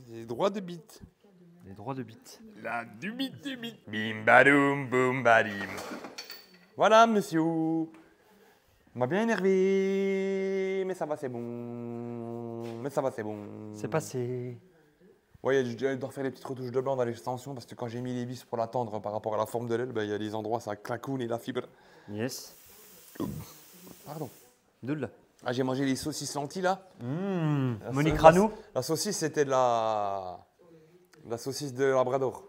Les droits de bite. Les droits de bite. La du bit du bit. Bim badoum boum badim. Voilà, monsieur. On m'a bien énervé, mais ça va, c'est bon. Mais ça va, c'est bon. C'est passé. Ouais, je dois faire des petites retouches de blanc dans l'extension parce que quand j'ai mis les vis pour la tendre par rapport à la forme de l'aile, il y a des endroits ça clacoune et la fibre. Yes. Pardon. De là. Ah, j'ai mangé les saucisses lentilles là. Monique Ranou. La saucisse, c'était de la saucisse de Labrador.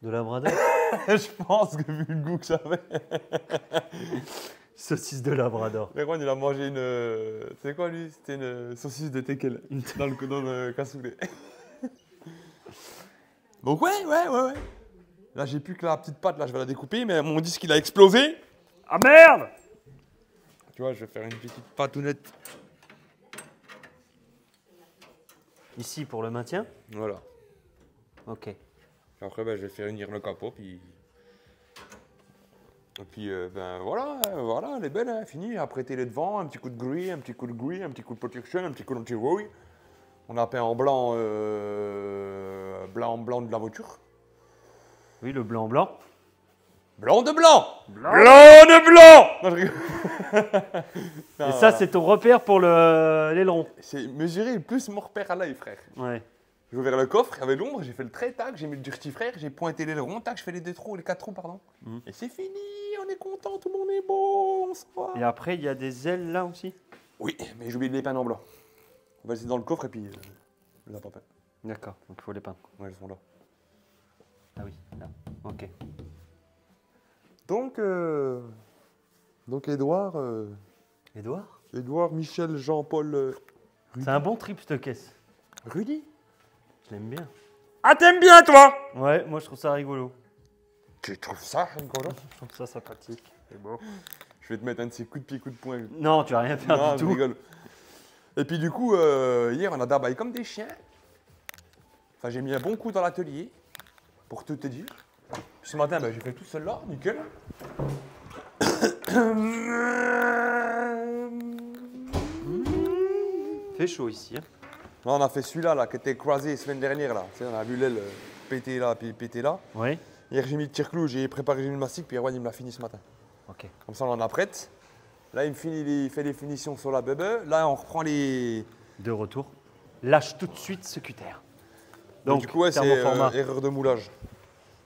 De Labrador. Je pense que vu le goût que j'avais. Saucisse de Labrador. Mais il a mangé une. C'est quoi lui? C'était une saucisse de teckel dans le cassoulet. Donc ouais. Là j'ai plus que la petite pâte, là je vais la découper, mais mon disque il a explosé. Ah merde! Tu vois, je vais faire une petite pâtounette. Ici pour le maintien. Voilà. Ok. Et après je vais faire unir le capot, puis. Et puis voilà, elle est belle, hein, fini. Apprêter les devants, un petit coup de gris, un petit coup de protection, un petit coup d'anti-rouille. On a peint en blanc, blanc de la voiture. Oui, le blanc. Blanc de blanc. Blanc de blanc. Non, je rigole. Et ça, c'est ton repère pour l'aileron. C'est mesurer plus mon repère à l'œil, frère. Ouais. J'ai ouvert le coffre, il y avait l'ombre, j'ai fait le trait, tac, j'ai mis le dirty, frère, j'ai pointé l'aileron, tac, je fais les 4 trous, pardon. Et c'est fini, on est content, tout le monde est beau, on se voit. Et après, il y a des ailes là aussi? Oui, mais j'ai oublié de les peindre en blanc. On va laisser dans le coffre et puis on l'a pas peint. D'accord, donc il faut les peindre. Ouais, ils sont là. Ah oui, là. Ok. Donc Édouard, Édouard? Michel, Jean-Paul, C'est un bon trip cette caisse. Rudy. Je l'aime bien. Ah, t'aimes bien, toi? Ouais, moi je trouve ça rigolo. Tu trouves ça, rigolo? Je trouve ça sympathique. C'est beau. Je vais te mettre un de ces coups de pied, coups de poing. Non, tu vas rien faire Non, du je tout. rigole. Et puis du coup, hier, on a dabaillé comme des chiens. Enfin, j'ai mis un bon coup dans l'atelier, pour tout te dire. Ce matin, j'ai fait tout seul là, nickel. Fait chaud ici. Hein. Non, on a fait celui-là là, qui était croisé la semaine dernière. Là. Tu sais, on a vu l'aile péter là, puis péter là. Oui. Hier, j'ai mis le tire-clou, j'ai préparé le mastic, puis Erwan, il me l'a fini ce matin. Ok. Comme ça, on en a prête. Là, il fait les finitions sur la bébé. Là, on reprend les... De retour. Lâche tout de suite ce cutter. Donc, du coup, ouais, c'est thermoformat. erreur de moulage.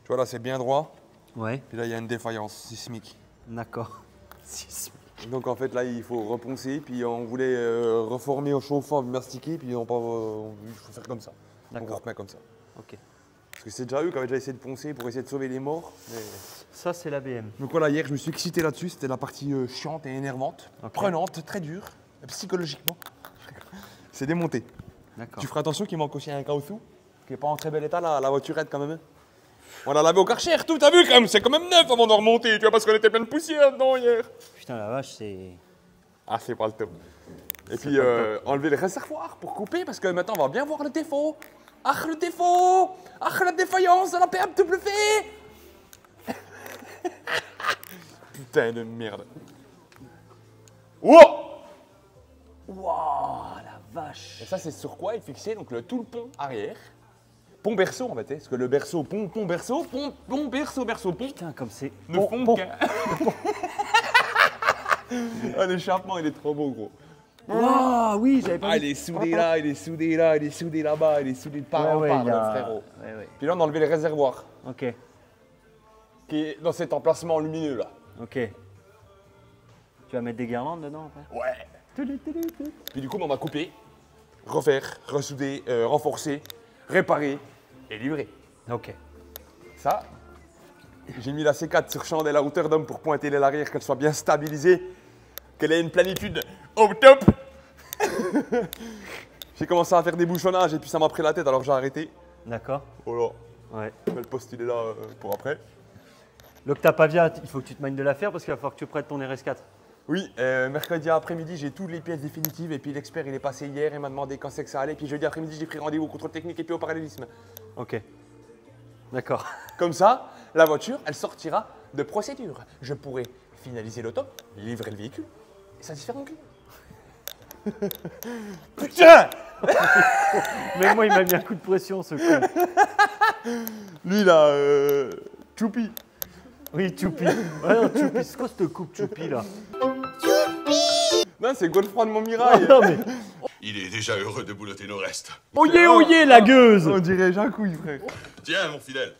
Tu vois, là, c'est bien droit. Ouais. Puis là, il y a une défaillance sismique. D'accord. Sismique. Donc, en fait, là, il faut reponcer. Puis, on voulait reformer au chauffant, mastiquer. Puis, il faut faire comme ça. Donc, on D'accord. remet comme ça. Ok. Parce que c'est déjà eux qui avaient déjà essayé de poncer pour essayer de sauver les morts. Mais... Ça, c'est l'ABM. Donc voilà, hier, je me suis excité là-dessus. C'était la partie chiante et énervante, Ok. prenante, très dure, psychologiquement. C'est démonté. D'accord. Tu feras attention qu'il manque aussi un caoutchouc, qui n'est pas en très bel état, la voiturette quand même. On l'a lavé au Karcher, tout, t'as vu quand même, c'est quand même neuf avant de remonter, tu vois, parce qu'on était plein de poussière dedans hier. Putain, la vache, c'est... Ah, c'est pas le top. Et C'est puis, pas le enlever le réservoir pour couper, parce que maintenant, on va bien voir le défaut. Ah, le défaut! Ah, la défaillance de la PMW! Putain de merde. Wow! Waouh, la vache. Et ça, c'est sur quoi est fixé donc tout le pont arrière. Pont berceau en fait, parce que le berceau, pont berceau, pont berceau, pont. Putain, comme c'est... Ne font qu'un. Ah, l'échappement, il est trop beau, gros. Waouh, oui, j'avais pas Ah, vu. il est soudé là, il est soudé là, il est soudé là-bas, il est soudé de part en Ouais, part, il y a- le frérot. Ouais. Puis là, on a enlevé les réservoirs, Ok, qui est dans cet emplacement lumineux là. ok. Tu vas mettre des guirlandes dedans après? Ouais. Puis du coup, on va couper, refaire, ressouder, renforcer, réparer et livrer. Ok. Ça, j'ai mis la C4 sur chandelle à hauteur d'homme pour pointer l'aile arrière, qu'elle soit bien stabilisée, qu'elle ait une planitude au top. J'ai commencé à faire des bouchonnages et puis ça m'a pris la tête alors j'ai arrêté. D'accord. Voilà, Ouais. le poste il est là pour après. L'Octapavia, il faut que tu te magnes de la faire parce qu'il va falloir que tu prêtes ton RS4. Oui, mercredi après-midi j'ai toutes les pièces définitives et puis l'expert il est passé hier et m'a demandé quand c'est que ça allait. Puis jeudi après-midi j'ai pris rendez-vous au contrôle technique et puis au parallélisme. Ok. D'accord. Comme ça, la voiture elle sortira de procédure. Je pourrai finaliser l'auto, livrer le véhicule et satisfaire mon client. Putain! Même moi, il m'a mis un coup de pression, ce con. Lui, là, Choupi. Oui, Choupi. Ouais, non, Choupi. C'est quoi cette coupe Choupi, là? Non, c'est Godefroy de Ah, Montmirail. non, mais... Il est déjà heureux de boulotter nos restes. Oyez, oyez, la gueuse! On dirait Jacouille, frère. Tiens, mon fidèle.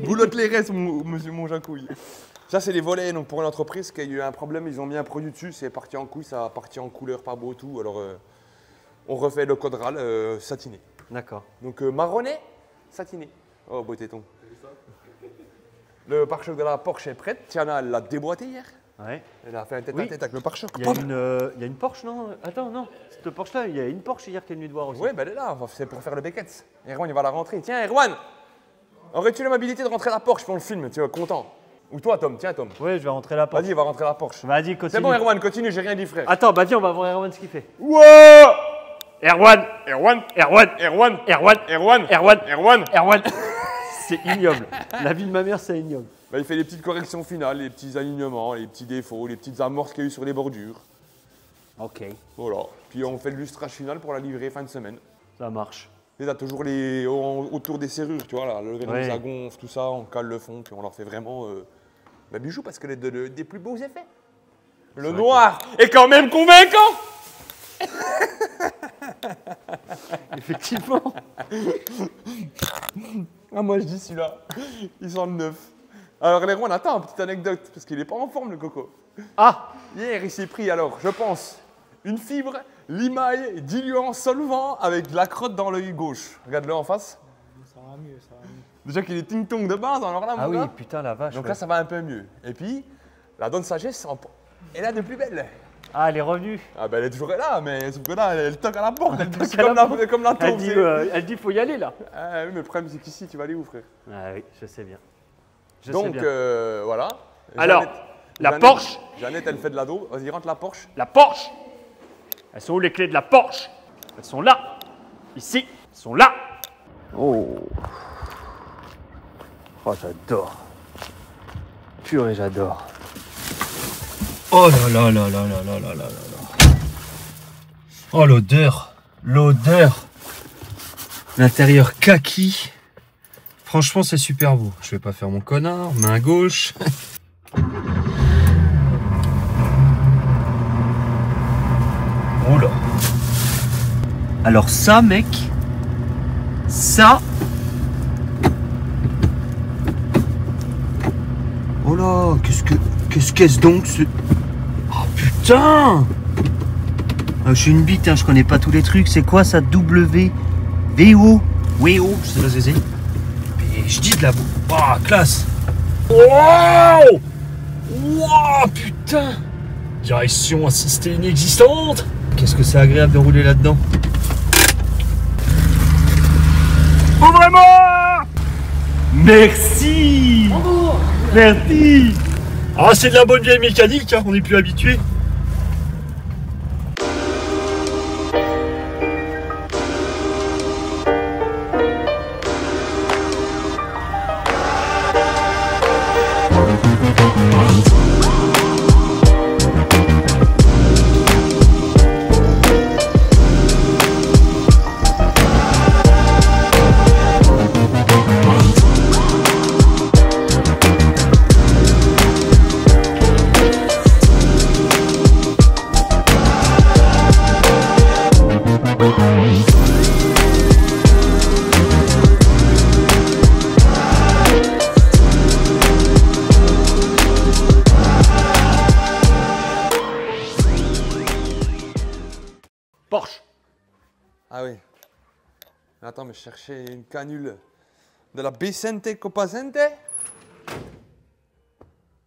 Boulotte les restes, monsieur mon Jacouille. Ça, c'est les volets. Donc, pour une entreprise qui a eu un problème, ils ont mis un produit dessus. C'est parti en couille, ça a parti en couleur, pas beau, tout. Alors, on refait le codral satiné. D'accord. Donc, marronné, satiné. Oh, beau téton. Le pare-choc de la Porsche est prête. Tiana, elle l'a déboîté hier. Ouais. Elle a fait un tête Oui. à tête avec le pare-choc. Il y a une Porsche, non? Attends, non. Cette Porsche-là, il y a une Porsche hier qui est venue te voir aussi. Oui, ben elle est là, c'est pour faire le Beckett. Erwan, il va la rentrer. Tiens, Erwan, aurais-tu l'amabilité de rentrer la Porsche pour le film? Tu es content? Ou toi, Tom? Tiens, Tom. Ouais, je vais rentrer la Porsche. Vas-y, va rentrer la Porsche. Vas-y, continue. C'est bon, Erwan, continue, j'ai rien dit, frère. Attends, bah viens, on va voir Erwan ce qu'il fait. Wow! Erwan! Erwan, Erwan! Erwan, Erwan! Erwan, Erwan! Erwan. Erwan! C'est ignoble. La vie de ma mère, c'est ignoble. Bah, il fait les petites corrections finales, les petits alignements, les petits défauts, les petites amorces qu'il y a eu sur les bordures. Ok, Voilà. Puis on fait le lustrage final pour la livrer fin de semaine. ça marche. Et t'as toujours les autour des serrures, tu vois, là, le vernis, Ouais. ça gonfle, tout ça, on cale le fond, puis on leur fait vraiment bijoux parce que des plus beaux effets. Le noir est quand même convaincant. Effectivement. Ah, moi je dis celui-là, il sent le neuf. Alors les rois, on attend une petite anecdote, parce qu'il est pas en forme le coco. Ah! Hier, il s'est pris alors, je pense, une fibre, limaille, diluant, solvant avec de la crotte dans l'œil gauche. Regarde-le en face. Ça va mieux, ça va mieux. Déjà qu'il est ting-tong de base, alors là, Ah mon oui, gars. putain, la vache. Donc ouais. là, ça va un peu mieux. Et puis, la donne sagesse est là de plus belle. Ah, elle est revenue. Ah ben elle est toujours là, mais sauf que là, elle toque à la porte, elle toque à la comme la Elle taupe. dit, c'est- elle dit, faut y aller là. Ah oui, mais le problème c'est qu'ici, tu vas aller où, frère? Ah oui, je sais bien. Je sais Donc bien. voilà. Alors, la Porsche. Jeannette, elle fait de la dos. Vas-y, rentre la Porsche. La Porsche. Elles sont où les clés de la Porsche? Elles sont là. Ici. Elles sont là. Oh. Oh, j'adore. Purée, j'adore. Oh là là là là là là là là là là. Oh, l'odeur. L'odeur. L'intérieur kaki. Franchement, c'est super beau. Je vais pas faire mon connard. Main gauche. Oh là. Alors ça, mec, ça. Oh là, qu'est-ce donc ce... Oh putain. Je suis une bite, hein, je connais pas tous les trucs. C'est quoi ça? W VO WO, je sais pas ce que c'est. Mais je dis de la boue. Oh, classe. Wow. Wow, putain. Direction assistée inexistante. Qu'est-ce que c'est agréable de rouler là-dedans. Ouvre-moi. Merci. Merci. Ah, c'est de la bonne vieille mécanique, hein, on n'est plus habitué. Porsche. Ah oui. Attends, mais je cherchais une canule de la Vicente Copacente.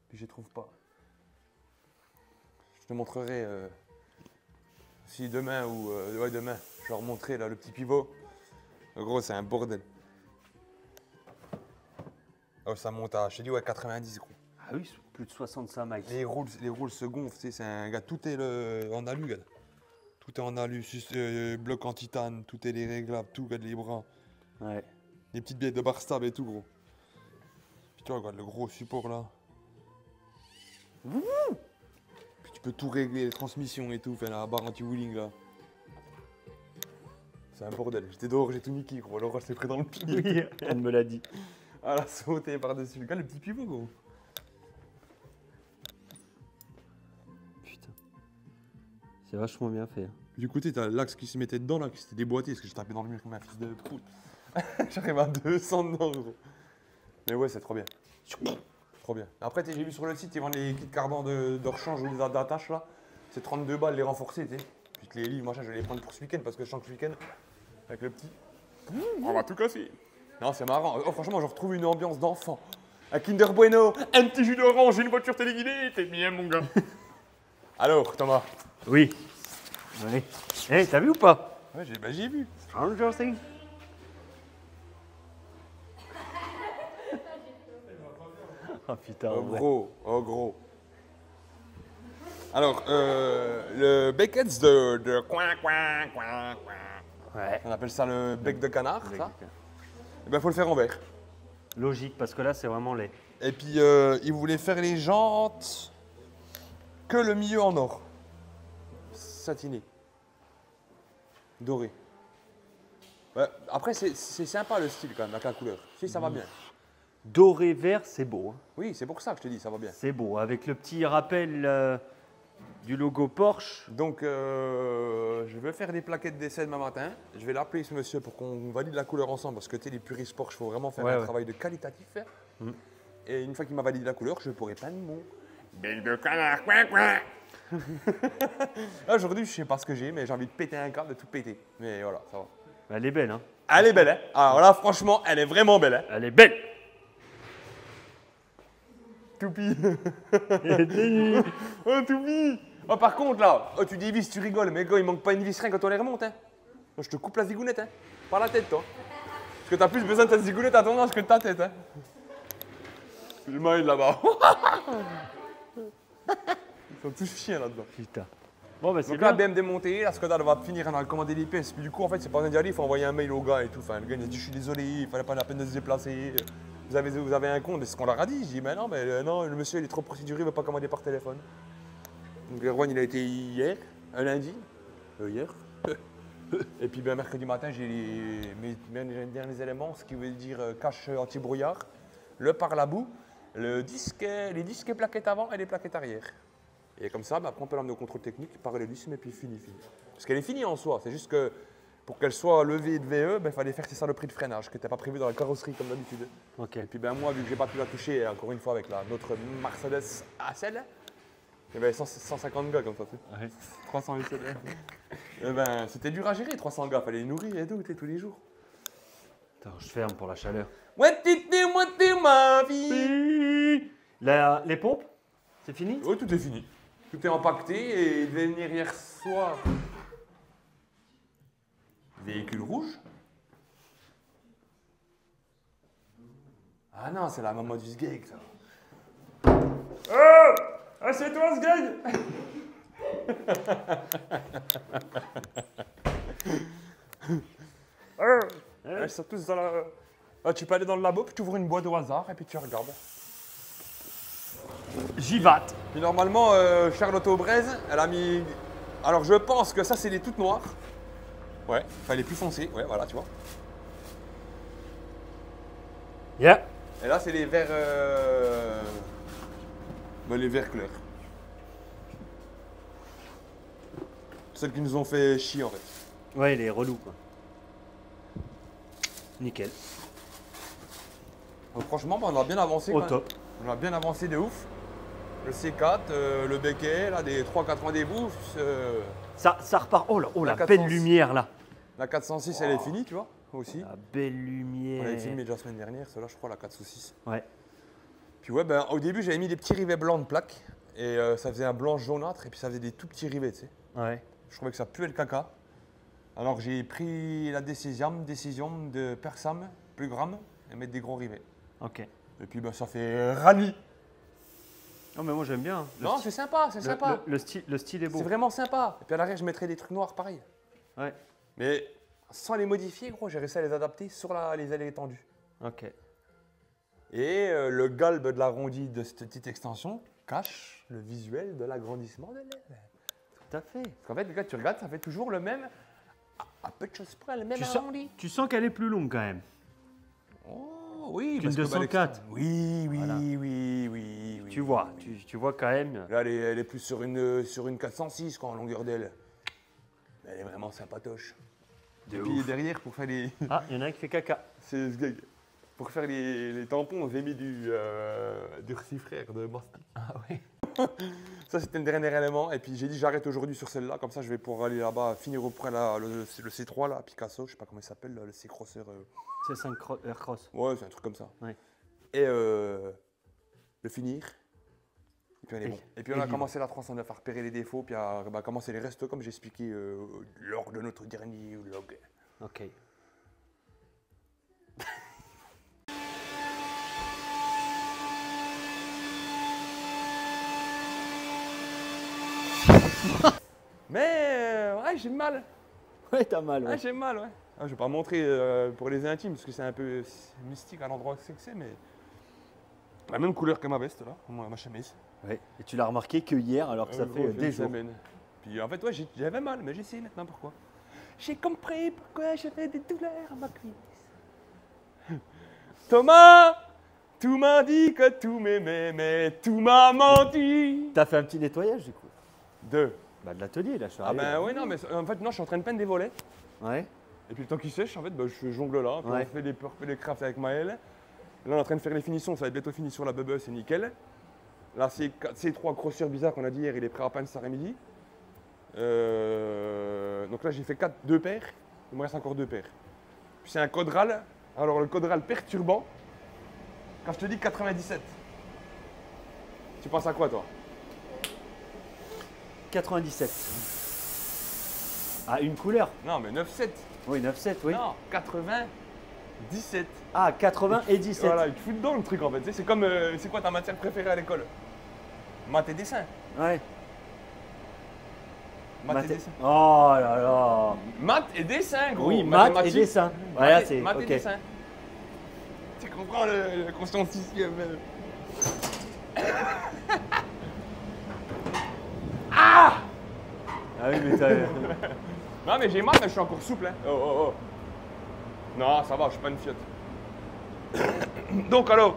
Puis je ne trouve pas. Je te montrerai si demain ou ouais, demain, je leur montrerai là le petit pivot. En gros, c'est un bordel. Oh, ça monte à, je te dis, ouais, 90 gros. Ah oui, plus de 65 miles. Les roules se gonflent, tu sais, c'est un gars, tout est en alu, gars. Tout est en alu, bloc en titane, tout est les réglables, tout, regarde les bras. Ouais. Les petites billets de barstab et tout, gros. Puis tu vois, regarde le gros support là. Puis peux tout régler, les transmissions et tout, faire la barre anti-wheeling là. C'est un bordel. J'étais dehors, j'ai tout niqué, gros. Alors, je l'ai pris dans le pied. Oui, elle me l'a dit. Ah, la sauté par-dessus. Regarde le petit pivot, gros. Putain. C'est vachement bien fait. Du côté, t'as l'axe qui se mettait dedans, là, qui s'était déboîté, parce que j'ai tapé dans le mur comme un fils de poule. J'arrive à 200 dedans, gros. Mais ouais, c'est trop bien. Trop bien. Après, j'ai vu sur le site, ils vendent les kits cardans de rechange ou d'attache, là. C'est 32 balles, les renforcés, tu sais. Puis les livres, machin, je vais les prendre pour ce week-end, parce que je sens que ce week-end, avec le petit, on va tout casser. Non, c'est marrant. Oh, franchement, je retrouve une ambiance d'enfant. Un Kinder Bueno, un petit jus d'orange, une voiture téléguidée, t'es bien, mon gars. Alors, Thomas. Oui. Oui. Hey, t'as vu ou pas? Ouais, j'ai vu. Stranger Things. Oh putain. Oh ouais. gros, oh gros. Alors, le Beckett's de coin. Ouais. On appelle ça le bec de canard, ça. Et ben, faut le faire en verre. Logique, parce que là, c'est vraiment laid. Et puis, il voulait faire les jantes que le milieu en or. Satiné. Doré. Ouais, après, c'est sympa le style quand même, avec la couleur. Si, ça va bien. Doré vert, c'est beau. Hein. Oui, c'est pour ça que je te dis, ça va bien. C'est beau, avec le petit rappel du logo Porsche. Donc, je vais faire des plaquettes d'essai demain matin. Je vais l'appeler ce monsieur pour qu'on valide la couleur ensemble parce que tu sais, les puristes Porsche, il faut vraiment faire un travail de qualitatif. Et une fois qu'il m'a validé la couleur, je pourrai peindre mon bec de canard. Là, aujourd'hui, je sais pas ce que j'ai, mais j'ai envie de péter un câble, de tout péter. Mais voilà, ça va. Elle est belle, hein. Elle est belle, hein. Alors là, franchement, elle est vraiment belle, hein. Elle est belle. Toupie. Oh, Toupie. Oh, par contre, là, oh, tu dis vis, tu rigoles, mais gars, il manque pas une vis rien quand on les remonte, hein. Moi, je te coupe la zigounette, hein. Par la tête, toi. Parce que t'as plus besoin de ta zigounette à ton âge que de ta tête, hein. Le mail là-bas. Ils sont tous chiens là-dedans. Putain. Bon, bah, c'est Donc bien. là, BM démonté, la Skoda elle va finir, on a commandé les pièces. Puis du coup, en fait, c'est pas besoin d'y aller, il faut envoyer un mail au gars et tout. Enfin, le gars il a dit, je suis désolé, il fallait pas la peine de se déplacer. Vous avez un compte, c'est ce qu'on leur a dit. Je dis, mais non, le monsieur il est trop procéduré, il veut pas commander par téléphone. Donc Erwan, il a été hier, un lundi, hier. Et puis ben, mercredi matin, j'ai mes derniers éléments, ce qui veut dire cache anti-brouillard, le pare-la-boue, les disques et plaquettes avant et les plaquettes arrière. Et comme ça, ben, après on peut l'emmener au contrôle technique, parallélisme et puis fini. Parce qu'elle est finie en soi, c'est juste que pour qu'elle soit levée de VE, ben, il fallait faire ces saloperies de freinage qui n'étaient pas prévues dans la carrosserie comme d'habitude. Ok. Et puis ben, moi, vu que j'ai pas pu la toucher, encore une fois avec notre Mercedes ASL, il y avait 150 gars comme ça. Tu sais. Ouais. 300 SL. Et ben, c'était dur à gérer, 300 gars, fallait les nourrir et tout, tous les jours. Attends, je ferme pour la chaleur. Ouais, t'es ma vie. Les pompes, c'est fini? Oh, tout est fini. Tout est empaqueté et il devait venir hier soir. Véhicule rouge. Ah non, c'est la maman du sgeg, ça. Oh! Ah, c'est toi, sgeg! Ils sont tous dans la... Ah, tu peux aller dans le labo, puis tu ouvres une boîte au hasard et puis tu regardes. J'y vatte. Puis normalement, Charlotte Aubrais, elle a mis... Alors je pense que ça, c'est les toutes noires. Ouais, enfin les plus foncées, ouais, voilà, tu vois. Yeah. Et là, c'est les verts... ben, les verts clairs. Celles qui nous ont fait chier, en fait. Ouais, il est relou, quoi. Nickel. Donc, franchement, ben, on a bien avancé. Au quand top. même. On a bien avancé de ouf. Le C4, le Becquet, là, des 380 des bouffes. Ça repart. Oh là, La la 406. belle lumière, là. La 406, elle est finie, tu vois, aussi. La belle On lumière. l'avait filmé déjà la semaine dernière, celle-là, je crois, la 406. Ouais. Puis ouais, ben, au début, j'avais mis des petits rivets blancs de plaques. Et ça faisait un blanc jaunâtre, et puis ça faisait des tout petits rivets, tu sais. Ouais. Je trouvais que ça puait le caca. Alors j'ai pris la décision de persam, plus gramme, et mettre des gros rivets. Ok. Et puis ben, ça fait rallye. Non, mais moi, j'aime bien. Non, c'est sympa, c'est sympa. Le style est beau. C'est vraiment sympa. Et puis à l'arrière, je mettrais des trucs noirs pareil. Ouais. Mais sans les modifier, gros, j'ai réussi à les adapter sur les ailes étendues. Ok. Et le galbe de l'arrondi de cette petite extension, cache le visuel de l'agrandissement de l'aile. Tout à fait. Parce qu'en fait, quand tu regardes, ça fait toujours le même, à peu de choses près, le même arrondi. Tu sens qu'elle est plus longue quand même. Oh oui, Qu'une parce que, 204. Oui, Voilà. oui. Tu vois, tu vois quand même. Là, elle est plus sur une 406 quoi, en longueur d'aile. Mais elle est vraiment sympatoche. De Et puis ouf. derrière, pour faire les... Ah, il y en a un qui fait caca. C'est ce gag. Pour faire les tampons, j'ai mis du recifraire de mastic. Ah oui. Ça, c'était le dernier élément. Et puis j'ai dit, j'arrête aujourd'hui sur celle-là. Comme ça, je vais pouvoir aller là-bas, finir auprès le C3, là, Picasso, je sais pas comment il s'appelle, le C-Crosser. C'est 5 Aircross. Ouais, c'est un truc comme ça. Ouais. Et le finir. Et puis on est bon. Et puis on a libre. commencé la 309 à repérer les défauts, puis à commencer les restos, comme j'ai expliqué lors de notre dernier vlog. Ok. Mais ouais, j'ai mal. Ouais, t'as mal, Ah, ouais. j'ai mal, ouais. Ah, je vais pas montrer pour les intimes, parce que c'est un peu mystique à l'endroit où c'est, mais... La même couleur que ma veste, là, ma chemise. Ouais. Et tu l'as remarqué que hier, alors que ça fait des une jours. semaine. Puis en fait, ouais, j'avais mal, mais j'ai essayé maintenant, pourquoi. J'ai compris pourquoi j'avais des douleurs à ma cuisse. Thomas, tout m'a dit que tout m'aimait, mais tout m'a menti. T'as fait un petit nettoyage du coup. Deux. Bah de l'atelier là, je suis Ah arrivé. ben oui, non, mais en fait, non, je suis en train de peindre des volets. Ouais. Et puis le temps qui sèche, en fait, bah, je jongle là. Puis Ouais. on fait des crafts avec Maël. Là, on est en train de faire les finitions. Ça va être bientôt fini sur la bubble, c'est nickel. Là, c'est trois crosseurs bizarres qu'on a dit hier. Il est prêt à peindre cet après-midi. Donc là, j'ai fait 2 paires. Il me reste encore 2 paires. Puis c'est un codral. Alors, le codral perturbant. Quand je te dis 97, tu penses à quoi, toi? 97. Ah, une couleur. Non, mais 9,7. Oui, 9,7, oui. Non, 97. Ah, 80 et 17. Voilà, il te fout dedans le truc en fait. Tu sais, c'est comme, c'est quoi ta matière préférée à l'école? Maths et dessin. Ouais. Maths et dessin. Oh là là. Maths et dessin, gros. Oui, maths et Mathématiques. dessin. Voilà, Maths et- c'est. maths et Ok. dessin. Tu comprends le conscience ici, Ah oui, mais t'as. Non, mais j'ai mal, mais je suis encore souple. Hein. Oh. Non, ça va, je suis pas une fiotte. Donc, alors.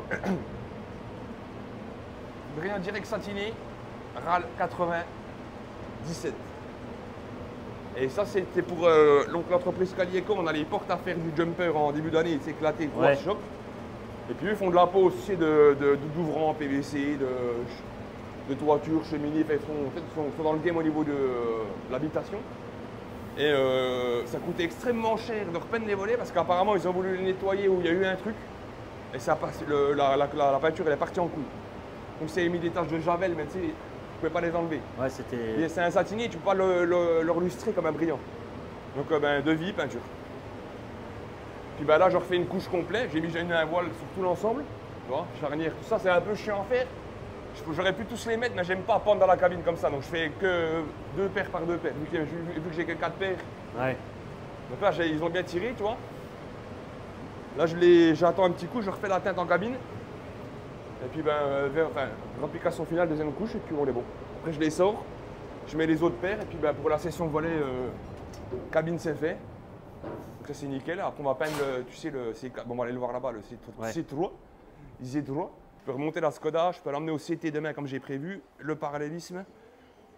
Brillant direct satiné, RAL 97. Et ça, c'était pour l'entreprise Calieco. On a les portes à faire du jumper en début d'année. Il s'est éclaté, gros Ouais. choc. Et puis eux, ils font de la pose aussi d'ouvrants en PVC, de toiture, cheminée. Ils sont dans le game au niveau de l'habitation. Et ça coûtait extrêmement cher de repeindre les volets parce qu'apparemment, ils ont voulu les nettoyer où il y a eu un truc. Et ça passe, la peinture, elle est partie en couille. Donc, c'est mis des taches de javel, mais tu sais, tu ne pouvais pas les enlever. Ouais, c'était. Et c'est un satiné, tu ne peux pas le lustrer comme un brillant. Donc, devis, peinture. Puis là, je refais une couche complète. J'ai mis un voile sur tout l'ensemble. Tu vois, charnière, tout ça, c'est un peu chiant à faire. J'aurais pu tous les mettre, mais j'aime pas pendre dans la cabine comme ça. Donc, je fais que 2 paires par 2 paires. Vu que j'ai que 4 paires. Ouais. Donc là, ils ont bien tiré, tu vois. Là, j'attends un petit coup, je refais la teinte en cabine. Et puis, application finale, deuxième couche, et puis on est bon. Après, je les sors, je mets les autres paires, et puis pour la session volet, cabine, c'est fait. Donc ça, c'est nickel. Après, on va peindre, tu sais, bon, on va aller le voir là-bas, le Ouais. C3. Je peux remonter la Skoda, je peux l'emmener au CT demain, comme j'ai prévu, le parallélisme,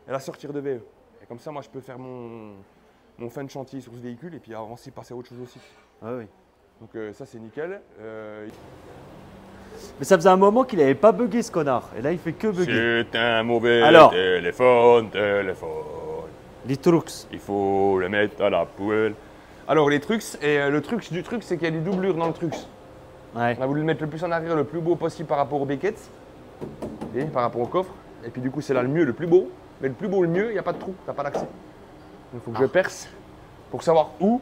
et la sortir de VE. Et comme ça, moi, je peux faire mon fin de chantier sur ce véhicule, et puis avancer, passer à autre chose aussi. Ah oui. Donc ça, c'est nickel. Mais ça faisait un moment qu'il n'avait pas bugué ce connard. Et là, il fait que bugger. C'est un mauvais Alors. téléphone. Les trucs. Il faut le mettre à la poêle. Alors les trucs, et le truc du truc, c'est qu'il y a des doublures dans le truc. Ouais. On a voulu le mettre le plus en arrière, le plus beau possible par rapport aux becquettes. Et par rapport au coffre. Et puis du coup, c'est là le mieux, le plus beau. Mais le plus beau, le mieux, il n'y a pas de trou, t'as pas d'accès. Il faut que je perce. Pour savoir où,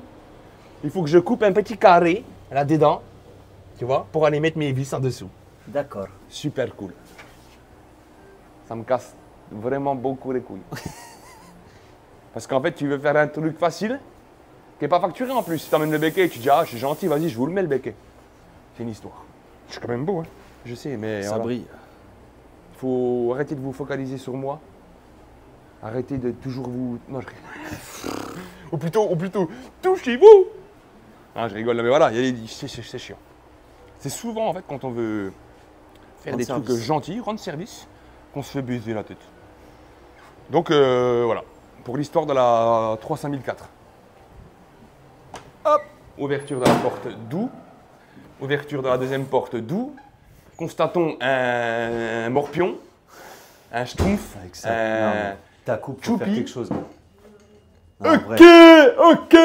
il faut que je coupe un petit carré là-dedans. Tu vois, pour aller mettre mes vis en dessous. D'accord. Super cool. Ça me casse vraiment beaucoup les couilles. Parce qu'en fait, tu veux faire un truc facile, qui n'est pas facturé en plus. Si tu emmènes le béquet, tu dis, ah, je suis gentil, vas-y, je vous le mets le béquet. C'est une histoire. Je suis quand même beau, hein. Je sais, mais. Ça voilà. brille. faut arrêter de vous focaliser sur moi. Arrêtez de toujours vous... Non, je rigole. ou plutôt, touchez-vous. Ah, je rigole, mais voilà, c'est chiant. C'est souvent, en fait, quand on veut faire Rendre des service. trucs gentils, rendre service, qu'on se fait baiser la tête. Donc, voilà. Pour l'histoire de la 35004. Hop, ouverture de la porte d'où. Ouverture de la deuxième porte d'où. Constatons un morpion, un schtroumpf, Avec ça. Non, mais ta coupe pour faire choupi. quelque chose. Non, Ok, vrai. ok.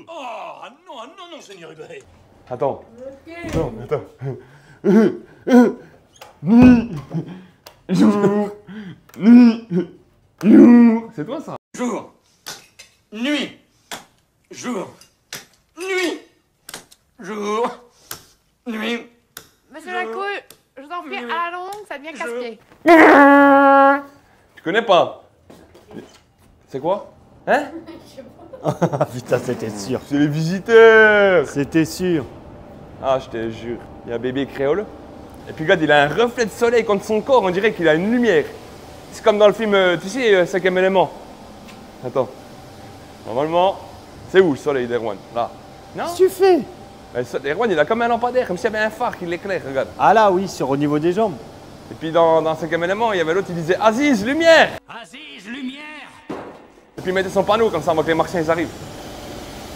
Oh, non, Seigneur Hubert. Attends. Non, attends. C'est toi ça? Jour, nuit, jour, nuit, jour, nuit. Monsieur Lacouille, je vous en prie, à la longue, ça devient casse-pied. Tu connais pas? C'est quoi? Hein? Ah putain, c'était sûr. C'est les visiteurs! C'était sûr. Ah, je te jure. Il y a bébé créole. Et puis regarde, il a un reflet de soleil contre son corps, on dirait qu'il a une lumière. C'est comme dans le film, tu sais, 5e élément. Attends. Normalement, c'est où le soleil d'Erwan? Là. Non? Qu'est-ce que tu fais? Erwan, il a comme un lampadaire, comme s'il y avait un phare qui l'éclaire, regarde. Ah là, oui, sur au niveau des jambes. Et puis dans 5e élément, il y avait l'autre, il disait Aziz, lumière! Aziz, lumière. Et puis il mettait son panneau comme ça avant que les Martiens ils arrivent.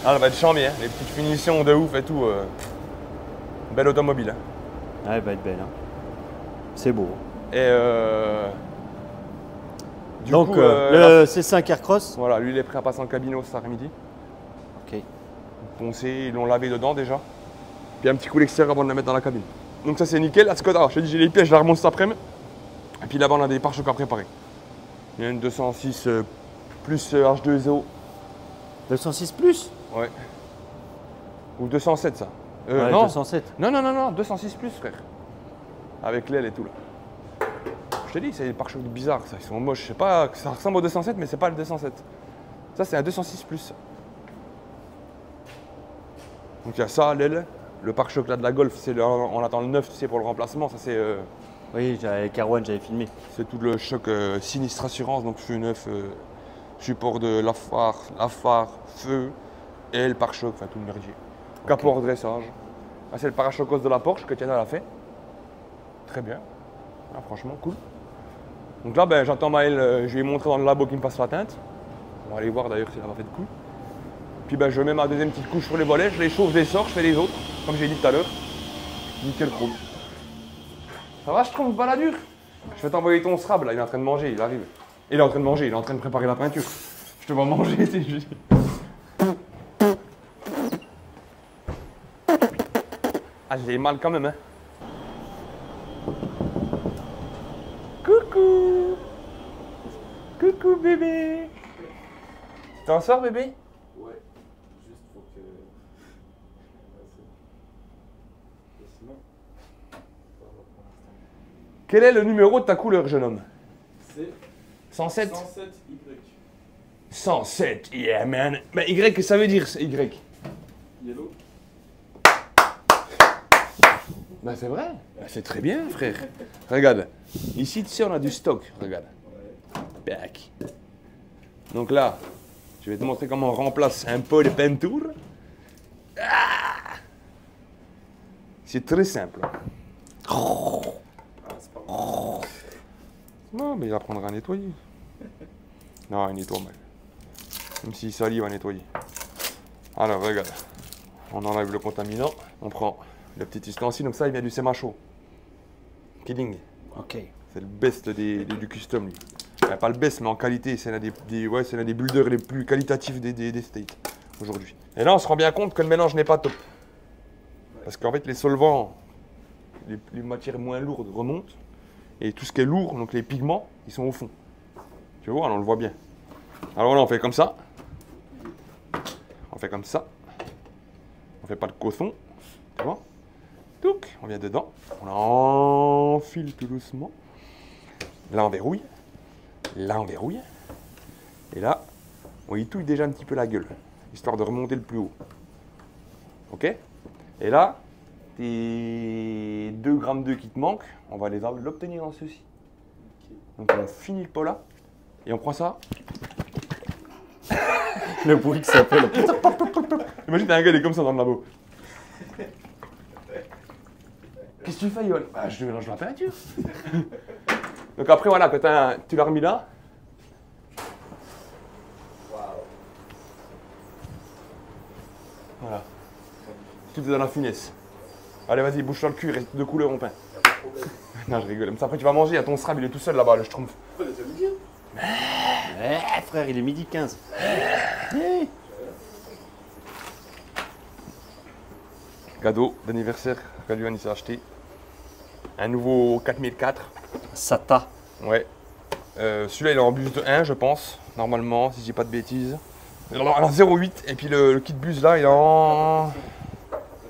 Ah, ça va être chambé, hein. Les petites finitions de ouf et tout. Belle automobile, hein. Ah, elle va être belle. Hein. C'est beau. Et du Donc, coup, le C5 Aircross. voilà, lui il est prêt à passer en cabino cet après-midi. Ok. Poncé, ils l'ont lavé dedans déjà. Puis un petit coup l'extérieur avant de le mettre dans la cabine. Donc ça c'est nickel. La Skoda, je te dis j'ai les pièces, je la remonte cet après-midi. Et puis là-bas on a des pare-chocs à préparer. Il y a une 206 plus H2O. 206 plus. Ouais. Ou 207 ça. Ouais, non. 207. Non, 206 plus frère. Avec l'aile et tout là. Je te dis, c'est des pare-chocs bizarres ça, ils sont moches. Je sais pas, ça ressemble au 207 mais c'est pas le 207. Ça c'est un 206 plus. Donc il y a ça, l'aile. Le pare-choc là de la Golf, on attend le 9 tu sais, pour le remplacement. Ça c'est Oui, avec Arwan, j'avais filmé. tout le choc sinistre assurance, donc feu neuf, support de la phare, feu, et le pare-choc, enfin tout le merdier. Capot redressage. Ah, c'est le parachocos de la Porsche que Tiana a fait. Très bien. Ah, franchement, cool. Donc là, ben, j'attends Maël, je lui ai montré dans le labo qu'il me passe la teinte. On va aller voir d'ailleurs s'il a pas fait de coup. Puis ben, je mets ma deuxième petite couche sur les volets, je les chauffe, je les sors, je fais les autres, comme j'ai dit tout à l'heure. Nickel chrome. Ça va, je trompe pas la dure. Je vais t'envoyer ton SRAB, là, il est en train de manger, il arrive. Il est en train de manger, il est en train de préparer la peinture. Je te vois manger, c'est juste. Ah, j'ai mal quand même, hein. Coucou. Coucou, bébé. T'en sors, bébé? Ouais, juste pour que. Sinon, ça va pour l'instant. Quel est le numéro de ta couleur, jeune homme? C'est 107? 107Y. 107, yeah man. Mais Y, ça veut dire Y. Yellow. Bah c'est vrai. Bah, c'est très bien, frère. Regarde. Ici, tu sais, on a du stock. Regarde. Back. Donc là, je vais te montrer comment on remplace un pot de peinture. Ah, c'est très simple. Ah, c'est pas bon. Non, mais il apprendra à nettoyer. Non, il nettoie mal. Même s'il salit, il va nettoyer. Alors, regarde. On enlève le contaminant. On prend le petit ustensile. Donc ça, il vient du Semacho. Kidding. Ok. C'est le best du custom, lui. Enfin, pas le best, mais en qualité. C'est l'un des builders les plus qualitatifs des States, aujourd'hui. Et là, on se rend bien compte que le mélange n'est pas top. Parce qu'en fait, les solvants, les matières moins lourdes remontent. Et tout ce qui est lourd, donc les pigments, ils sont au fond. Tu vois, on le voit bien. Alors là, on fait comme ça. On fait comme ça. On fait pas de coton. Tu vois? Donc, on vient dedans. On enfile tout doucement. Là, on verrouille. Là, on verrouille. Et là, on y touille déjà un petit peu la gueule. Histoire de remonter le plus haut. Ok? Et là, tes 2 grammes d'œufs qui te manquent, on va l'obtenir en ceci. Donc on finit le pot là, et on prend ça. Le bruit que ça fait. Imagine, t'as un gars, il est comme ça dans le labo. Qu'est-ce que tu fais, Yoann? Bah, je mélange la peinture. Donc après, voilà, quand tu l'as remis là. Voilà. Tout est dans la finesse. Allez, vas-y, bouge-toi le cul, il reste 2 couleurs en pain. Non, je rigole. Comme ça, après, tu vas manger, à ton strab, il est tout seul là-bas, le schtroumpf. Frère, il est midi 15. Cadeau d'anniversaire que Yoann s'est acheté. Un nouveau 4004. Sata. Ouais. Celui-là, il est en bus de 1, je pense, normalement, si je dis pas de bêtises. Alors, en 0,8, et puis le kit bus là, il est en.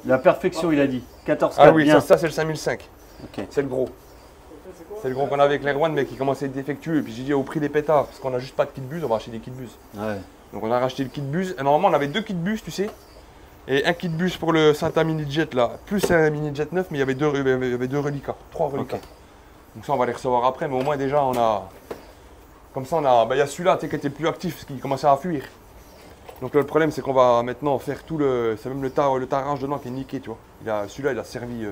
La perfection, il a dit. 14 Ah oui, bien. ça c'est le 5005. Ok. C'est le gros. C'est le gros qu'on avait avec l'Airone, mais qui commençait à être défectueux. Et puis j'ai dit au prix des pétards, parce qu'on a juste pas de kit bus, on va acheter des kits bus. Ouais. Donc on a racheté le kit bus. Et normalement, on avait 2 kits bus, tu sais. Et un kit bus pour le Santa Mini Jet là, plus un Mini Jet 9, mais il y avait 2 reliquats, 3 reliquats. Ok. Donc ça, on va les recevoir après, mais au moins déjà, on a. Comme ça, on a. Bah, il y a celui-là, tu sais, qui était plus actif, parce qu'il commençait à fuir. Donc là, le problème, c'est qu'on va maintenant faire tout le. C'est même le tarage dedans qui est niqué, tu vois. Celui-là, il a servi.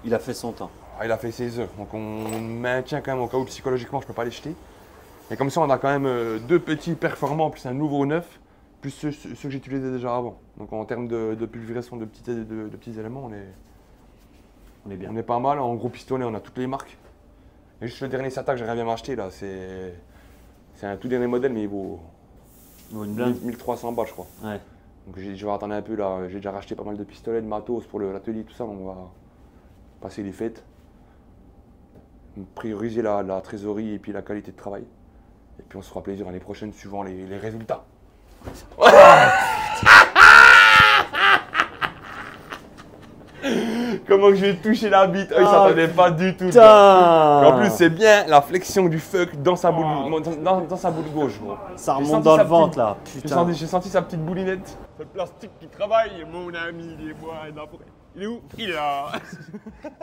Il a fait son temps. Il a fait ses œufs. Donc on maintient quand même au cas où psychologiquement, je peux pas les jeter. Et comme ça, on a quand même 2 petits performants, plus un nouveau neuf, plus ceux que j'utilisais déjà avant. Donc en termes de pulvérisation de petits éléments, On est bien. on est pas mal. En gros pistolet, on a toutes les marques. Et juste le dernier SATA que j'aimerais bien m'acheter là, c'est un tout dernier modèle, mais il vaut Une blinde. 1300 balles, je crois. Ouais. Donc je vais attendre un peu là. J'ai déjà racheté pas mal de pistolets, de matos pour l'atelier, tout ça. Donc on va passer les fêtes, prioriser la trésorerie et puis la qualité de travail. Et puis on se fera plaisir l'année prochaine suivant les résultats. Comment que je vais toucher la bite? Il s'attendait pas du tout. Putain. En plus, c'est bien la flexion du fuck dans sa boule, dans sa boule gauche. Gros. Ça J'ai remonte senti dans sa le ventre petite- là. Putain. J'ai senti sa petite boulinette. C'est le plastique qui travaille, mon ami, il est moi, il est où? Il est là.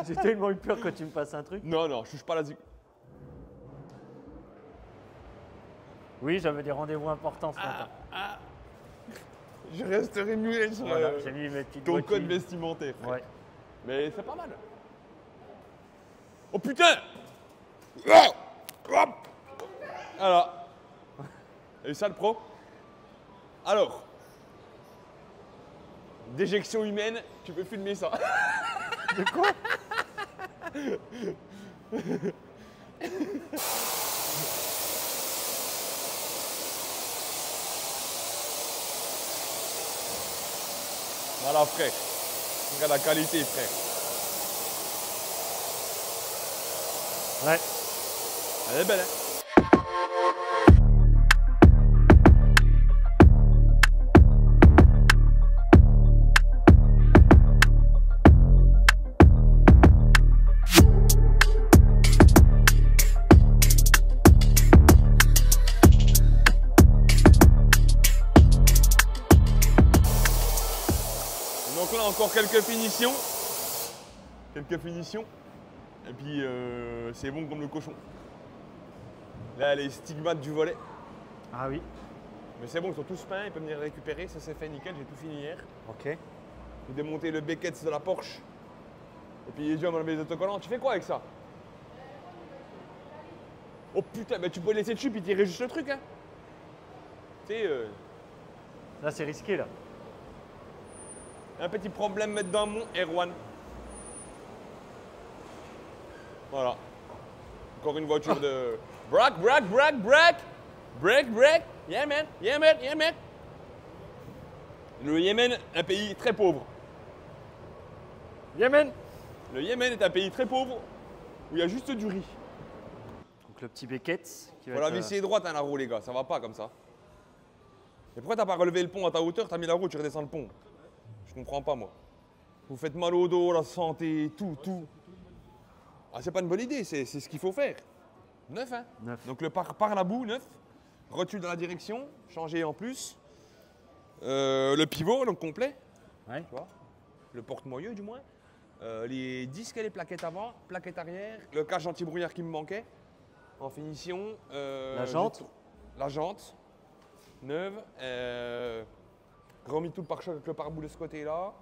J'ai tellement eu peur quand tu me passes un truc. Non, je touche pas là-dessus. Oui, j'avais des rendez-vous importants ce matin. Je resterai muet sur Voilà, j'ai mis mes petites ton boîtes code qui- vestimentaire. frère. Ouais. Mais c'est pas mal. Oh putain! Hop! Voilà. Et ça le pro? Alors. Déjection humaine, tu peux filmer ça. De quoi? Voilà frère. Regarde la qualité frère. Ouais. Elle est belle hein? Donc là encore quelques finitions. Et puis c'est bon comme le cochon. Là les stigmates du volet. Ah oui. Mais c'est bon, ils sont tous peints, ils peuvent venir les récupérer, ça c'est fait nickel, j'ai tout fini hier. Ok. J'ai démonté le Beckett de la Porsche. Et puis les yeux, on a mis les autocollants. Tu fais quoi avec ça? Oh putain, bah tu peux laisser dessus puis tirer juste le truc hein. Tu sais, Là, c'est risqué là. un petit problème mettre dans mon R1. Voilà. Encore une voiture de... Braque. Yeah man. Le Yémen, un pays très pauvre. Yémen. Le Yémen est un pays très pauvre où il y a juste du riz. Donc le petit Beckett qui va Faut la être, visser droite à la roue les gars, ça va pas comme ça. Et pourquoi t'as pas relevé le pont à ta hauteur, t'as mis la roue, tu redescends le pont? Je comprends pas moi. Vous faites mal au dos, la santé, tout. Ah c'est pas une bonne idée, c'est ce qu'il faut faire. Neuf hein? Neuf. Donc le par la boue, neuf. Rotule dans la direction, changer en plus. Le pivot, donc complet. Ouais. Tu vois, le porte-moyeu du moins. les disques et les plaquettes avant, plaquettes arrière, le cache anti-brouillard qui me manquait. En finition. La jante. La jante. Neuve. Remis tout le pare-choc avec le pare-boue de ce côté-là.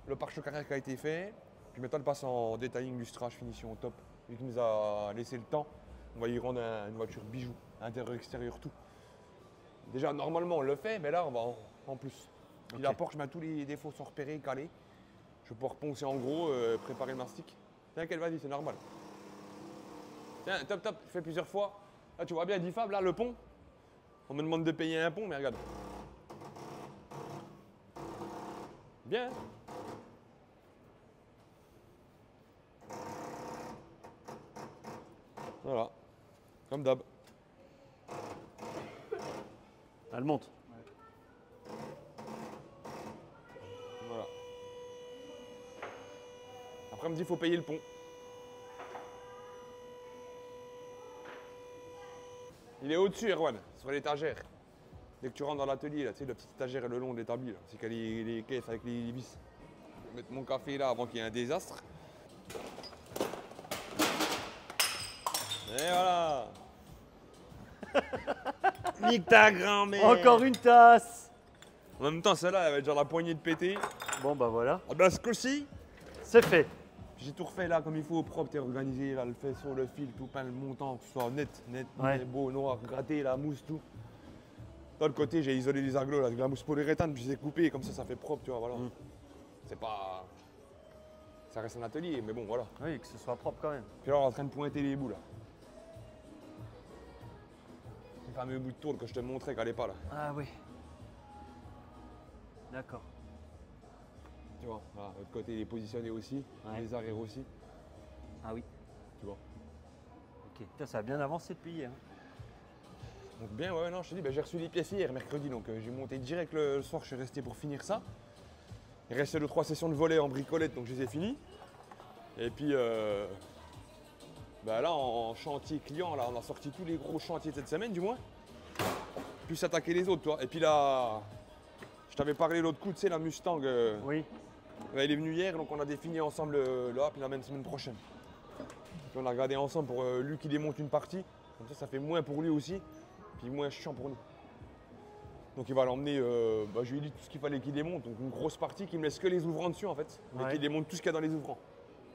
Le pare-choc arrière qui a été fait. Puis maintenant, on passe en detailing, lustrage, finition au top. Vu qu'il nous a laissé le temps, on va y rendre une voiture bijou. Intérieur, extérieur, tout. Déjà, normalement, on le fait, mais là, on va en plus. Puis la Porsche, tous les défauts sont repérés, calés. Je vais pouvoir poncer en gros, préparer le mastic. T'inquiète, vas-y, c'est normal. Tiens, top, top, je fais plusieurs fois. Là, tu vois bien, dit Fab, là, le pont. On me demande de payer un pont, mais regarde. Bien. Voilà. Comme d'hab. Elle monte. Voilà. Après, on me dit qu'il faut payer le pont. Il est au-dessus, Erwan, sur l'étagère. Dès que tu rentres dans l'atelier, là, tu sais, la petite étagère est le long de l'établi, là. C'est qu'il y a les caisses avec les vis. Je vais mettre mon café là avant qu'il y ait un désastre. Et voilà. Nique ta grand-mère. Encore une tasse. En même temps, celle-là, elle va être genre la poignée de péter. Bon bah voilà, Ah ben, ce coup-ci, c'est fait. j'ai tout refait là comme il faut, propre et organisé, là, le faisceau, le fil, tout peint, le montant, que ce soit net, Ouais. beau, noir, gratté, la mousse, tout. De l'autre côté, j'ai isolé les aglos là, avec la mousse polyuréthane, puis je les ai coupés, comme ça fait propre, tu vois, voilà. C'est pas... Ça reste un atelier, mais bon, voilà. Oui, que ce soit propre quand même. Puis là, on est en train de pointer les bouts là. Le fameux bout de tôle que je te montrais qu'elle n'est pas là. Ah oui. D'accord. Tu vois, voilà, l'autre côté il est positionné aussi, Ouais. les arrières aussi, Ah oui. tu vois. Ok. Putain, ça a bien avancé depuis hier. Donc bien, ouais, non, je te dis, j'ai reçu les pièces hier, mercredi, donc j'ai monté direct le soir, je suis resté pour finir ça. Il restait 2-3 sessions de volet en bricolette, donc je les ai finies. Et puis là, en chantier client, là, on a sorti tous les gros chantiers de cette semaine, du moins. Plus attaquer les autres, toi. Et puis là, je t'avais parlé l'autre coup, tu sais, la Mustang. Oui. Elle est venue hier, donc on a défini ensemble là, puis la même semaine prochaine. Puis on a regardé ensemble pour lui qui démonte une partie. Comme ça fait moins pour lui aussi, puis moins chiant pour nous. Donc il va l'emmener, je lui ai dit tout ce qu'il fallait qu'il démonte, donc une grosse partie qui me laisse que les ouvrants dessus en fait, mais Ouais. qui démonte tout ce qu'il y a dans les ouvrants.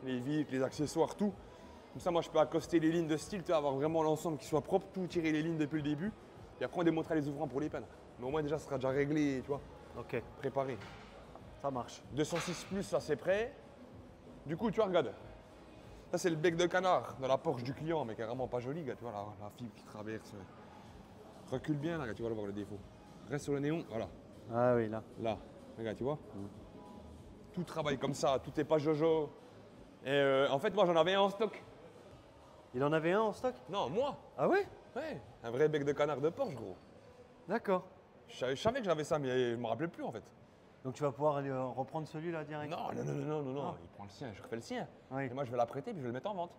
Les vitres, les accessoires, tout. Comme ça moi je peux accoster les lignes de style, tu vois, avoir vraiment l'ensemble qui soit propre, tout tirer les lignes depuis le début, et après on démontera les ouvrants pour les peindre. Mais au moins déjà ça sera déjà réglé, tu vois, Ok. préparé. Ça marche. 206 plus, ça c'est prêt. Du coup, tu vois, regarde. Ça c'est le bec de canard dans la Porsche du client, mais carrément pas joli, gars, tu vois, la fibre qui traverse. Recule bien là, gars, tu vas le voir le défaut. Reste sur le néon, voilà. Ah oui, là. Là, regarde, tu vois. Tout travaille comme ça, tout est pas jojo. Et en fait, moi j'en avais un en stock. Il en avait un en stock? Non, moi. Ah ouais? Ouais, un vrai bec de canard de Porsche, gros. D'accord. Je savais que j'avais ça, mais je me rappelais plus en fait. Donc tu vas pouvoir aller reprendre celui-là direct? Non, non, il prend le sien, je refais le sien. Oui. Et moi je vais l'apprêter puis je vais le mettre en vente.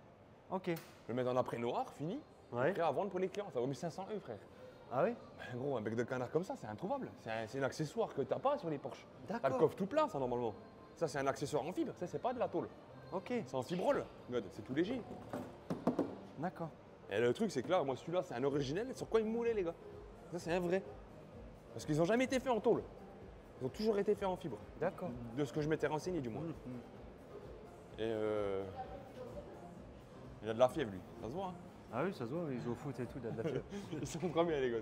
Ok. Je vais le mettre en après noir, fini. Ouais. Prêt à vendre pour les clients, ça vaut 1500 €, frère. Ah oui? Ben, gros, un bec de canard comme ça, c'est introuvable. C'est un accessoire que t'as pas sur les Porsche. T'as le D'accord. coffre tout plat, ça, normalement. Ça, c'est un accessoire en fibre, ça, c'est pas de la tôle. Ok. C'est en fibrole. Regarde, c'est tout léger. D'accord. Et le truc, c'est que là, moi, celui-là, c'est un originel. Sur quoi ils moulaient, les gars? Ça, c'est un vrai. Parce qu'ils ont jamais été faits en tôle. Ils ont toujours été faits en fibre. D'accord. De ce que je m'étais renseigné, du moins. Et il a de la fièvre, lui. Ça se voit, hein? Ah oui, ça se voit, ils jouent au foot et tout, il y a de la fièvre. Ils sont trop bien, les gosses.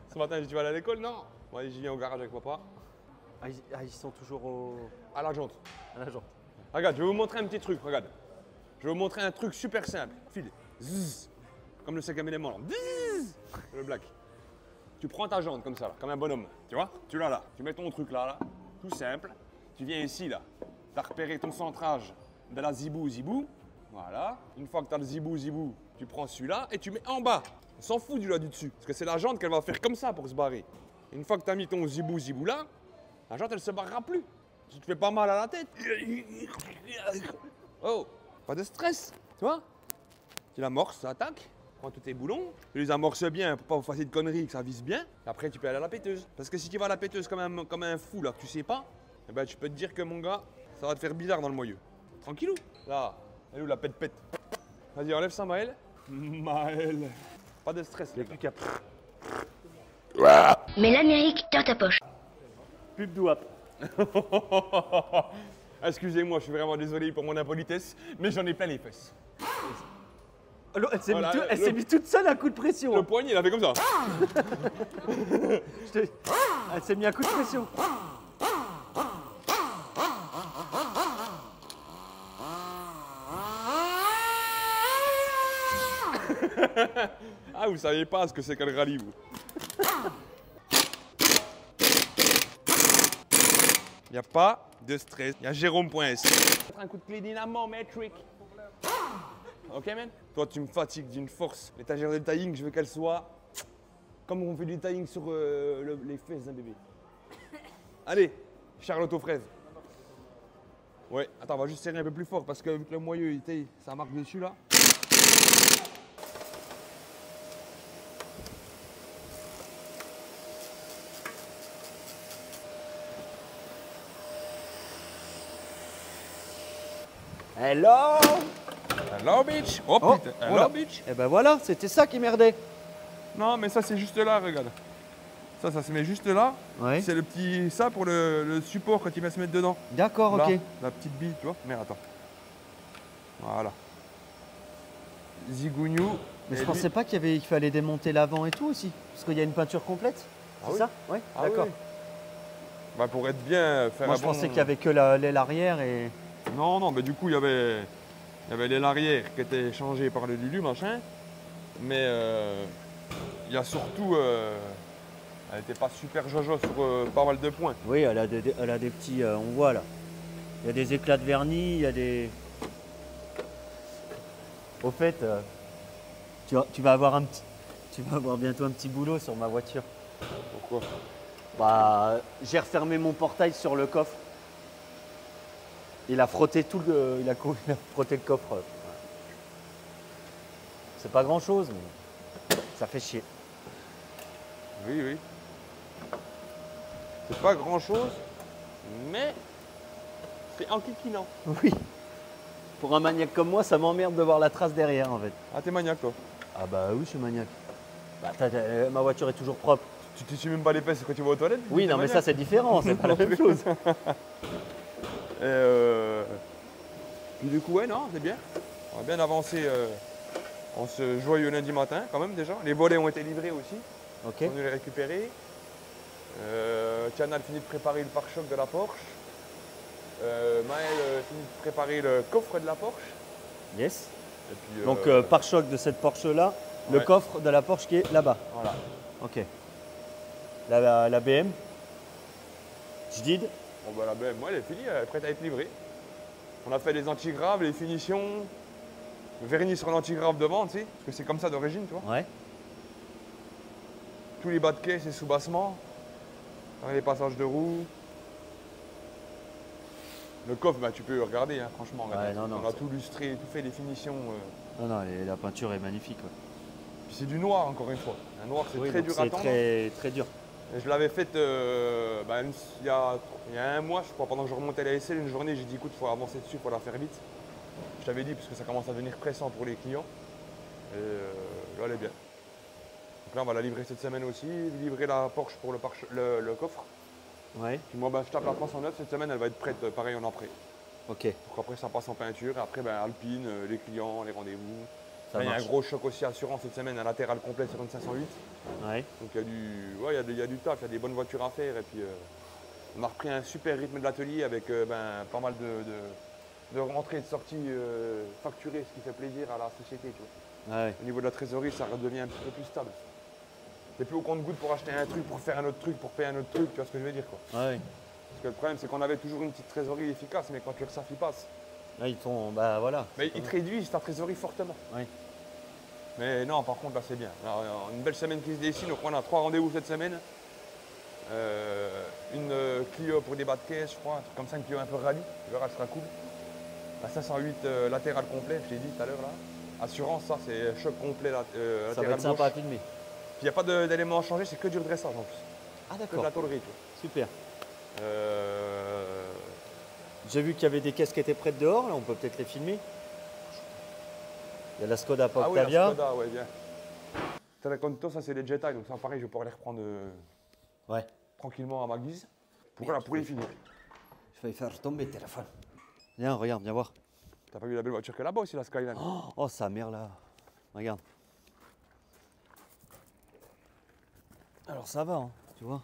Ce matin, j'ai dit, tu vas aller à l'école? Non. Moi, j'y viens au garage avec papa. Ils sont toujours À la jante. à la jante. Regarde, je vais vous montrer un petit truc, regarde. Je vais vous montrer un truc super simple. File. Zzz. Comme le 5e élément, là. Zzz. Le black. Tu prends ta jante comme ça, là, comme un bonhomme. Tu vois? Tu l'as là. Tu mets ton truc là. Tout simple. Tu viens ici, là. Tu as repéré ton centrage de la zibou. Voilà. Une fois que tu as le zibou, tu prends celui-là et tu mets en bas. On s'en fout du là du dessus. Parce que c'est la jante qu'elle va faire comme ça pour se barrer. Une fois que tu as mis ton zibou là, la jante, elle se barrera plus. Tu te fais pas mal à la tête. Oh, pas de stress, tu vois? Tu l'amorces, ça attaque, prends tous tes boulons, tu les amorces bien pour pas vous faire de conneries, que ça vise bien. Et après, tu peux aller à la péteuse. Parce que si tu vas à la péteuse comme un fou là, que tu sais pas, eh ben, tu peux te dire que mon gars, ça va te faire bizarre dans le moyeu. Tranquillou. Là, elle est où la pète-pète? Vas-y, enlève ça, Maël. Maël. Pas de stress, il n'y a plus qu'à. Mais l'Amérique dans ta poche. Pub douap. Excusez-moi, je suis vraiment désolé pour mon impolitesse, mais j'en ai plein les fesses. Elle s'est Voilà, mis toute seule un coup de pression. Le poignet, il a fait comme ça. Elle s'est mis un coup de pression. Ah, vous savez pas ce que c'est qu'un rallye, vous. Il n'y a pas de stress. Il y a Jérôme.s. Un coup de clé dynamo, metric. Ok, man? Toi, tu me fatigues d'une force. L'étagère de tailling, je veux qu'elle soit comme on fait du tailling sur les fesses d'un bébé. Allez, Charlotte aux fraises. Ouais, attends, on va juste serrer un peu plus fort parce que vu que le moyeu, ça marque dessus là. Hello. Hello, bitch. Oh, Oh, putain. voilà. Hello, bitch. Et ben voilà, c'était ça qui merdait. Non, mais ça, c'est juste là, regarde. Ça se met juste là. Ouais. C'est le petit. Ça pour le support quand il va se mettre dedans. D'accord, Là, ok. la petite bille, tu vois. Merde, attends. Voilà. Zigougnou. Mais Et je lui- pensais pas qu'il fallait démonter l'avant et tout aussi. Parce qu'il y a une peinture complète. C'est oui. ça? Ouais, Ah d'accord. oui. Bah, pour être bien, faire Moi un je bon- pensais qu'il y avait que l'aile arrière et. Non, non, mais du coup, il y avait l'aile arrière qui était changée par le Lulu, machin. Mais il y a surtout. Elle n'était pas super jojo sur pas mal de points. Oui, elle a des petits. On voit là. Il y a des éclats de vernis, il y a des. Au fait, tu vas avoir tu vas avoir bientôt un petit boulot sur ma voiture. Pourquoi? Bah, j'ai refermé mon portail sur le coffre. Il a frotté il a frotté le coffre. C'est pas grand chose, mais ça fait chier. Oui, oui. C'est pas grand chose, mais c'est enquiquinant. Oui. Pour un maniaque comme moi, ça m'emmerde de voir la trace derrière en fait. Ah, t'es maniaque, toi. Ah bah oui, je suis maniaque. Bah, ma voiture est toujours propre. Tu t'essuies même pas les fesses quand tu vas aux toilettes? Oui, t'es non, mais ça maniaque. c'est différent, c'est pas la même chose. Et puis du coup, ouais, non, c'est bien. On a bien avancé en ce joyeux lundi matin, quand même, déjà. Les volets ont été livrés aussi. Ok. On est venu les récupérer. Tiana a fini de préparer le pare-choc de la Porsche. Maël finit de préparer le coffre de la Porsche. Yes. Et puis, Donc pare-choc de cette Porsche là, le ouais. coffre de la Porsche qui est là-bas. Voilà. Ok. La BM. Jadid. Bon, bah, la BM, ouais, elle est finie, elle est prête à être livrée. On a fait les antigraves, les finitions, le vernis sur l'antigrave devant, tu sais, parce que c'est comme ça d'origine, tu vois. Ouais. Tous les bas de caisse et sous-bassements, les passages de roues. Le coffre, bah, tu peux regarder, hein, franchement. Ouais, regarde. non, On a c'est- tout lustré, tout fait les finitions. Non, non, la peinture est magnifique. Ouais. Puis c'est du noir, encore une fois. Un noir, c'est Oui, très donc dur à c'est tendre. très, très dur. Et je l'avais faite bah, il y a un mois, je crois, pendant que je remontais la SL, une journée, j'ai dit écoute, il faut avancer dessus, il faut la faire vite. Je t'avais dit, parce que ça commence à devenir pressant pour les clients. Et là, elle est bien. Donc là, on va la livrer cette semaine aussi, livrer la Porsche pour le coffre. Ouais. Puis moi, bah, je tape la France en neuf, cette semaine, elle va être prête, pareil, en après. Ok. Donc après, ça passe en peinture, et après, ben, Alpine, les clients, les rendez-vous. Ça Là, il y a un marche. gros choc aussi assurance cette semaine, un latéral complet sur une 508. Ouais. Donc il y a il y a du taf, il y a des bonnes voitures à faire. Et puis on a repris un super rythme de l'atelier avec pas mal de rentrées et de sorties facturées, ce qui fait plaisir à la société. Tu vois. Ouais. Au niveau de la trésorerie, ça redevient un petit peu plus stable. T'es plus au compte-goutte pour acheter un truc, pour faire un autre truc, pour payer un autre truc, tu vois ce que je veux dire quoi. Ouais. Parce que le problème c'est qu'on avait toujours une petite trésorerie efficace, mais quand l'URSSAF y passe, Là, ils font. Bah voilà. mais ils te réduisent ta trésorerie fortement. Oui. Mais non, par contre, là, c'est bien. Alors, une belle semaine qui se dessine. Donc, on a 3 rendez-vous cette semaine. Une Clio pour des bas de caisse, je crois. Un truc comme ça, une Clio un peu rallye. Tu verras, elle sera cool. La 508 latéral complet, je t'ai dit tout à l'heure, là. Assurance, ça, c'est choc complet Ça va latéral être sympa à gauche. filmer. Puis, il n'y a pas d'éléments à changer, c'est que du redressage en plus. Ah Que de d'accord. la tôlerie, tu vois. Super. J'ai vu qu'il y avait des caisses qui étaient prêtes dehors, là, on peut peut-être les filmer. Il y a la Skoda Ah oui, la Octavia. Skoda, ouais, bien. Teleconto, ça c'est les Jedi, donc ça pareil, je vais pouvoir les reprendre Ouais. tranquillement à ma guise. Pour les finir. Je vais faire tomber le téléphone. Viens, regarde, viens voir. T'as pas vu la belle voiture que là-bas aussi, la Skyline? Oh, sa mère là. Regarde. Alors ça va, hein, tu vois.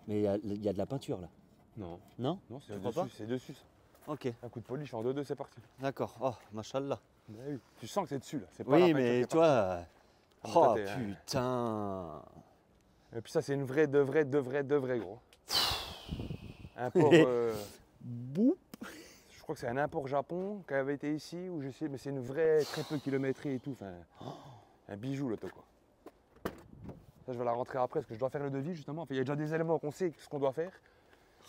Mais il y a de la peinture là. Non. Non? Non, c'est Tu crois dessus, c'est dessus. Ça. Ok, Un coup de polish en 2-2, c'est parti. d'accord. Oh, machallah. Ben oui. Tu sens que c'est dessus là. C'est pas la Oui, peinture qui mais est tu partie. vois. Ah, Oh mais toi, t'es, putain. Et puis ça, c'est une vraie, de vrai gros. Import. Boup. Je crois que c'est un import Japon qui avait été ici, ou je sais, mais c'est une vraie, très peu kilométrée et tout. Enfin, un bijou l'auto quoi. Ça, je vais la rentrer après parce que je dois faire le devis justement. Enfin, il y a déjà des éléments qu'on sait ce qu'on doit faire.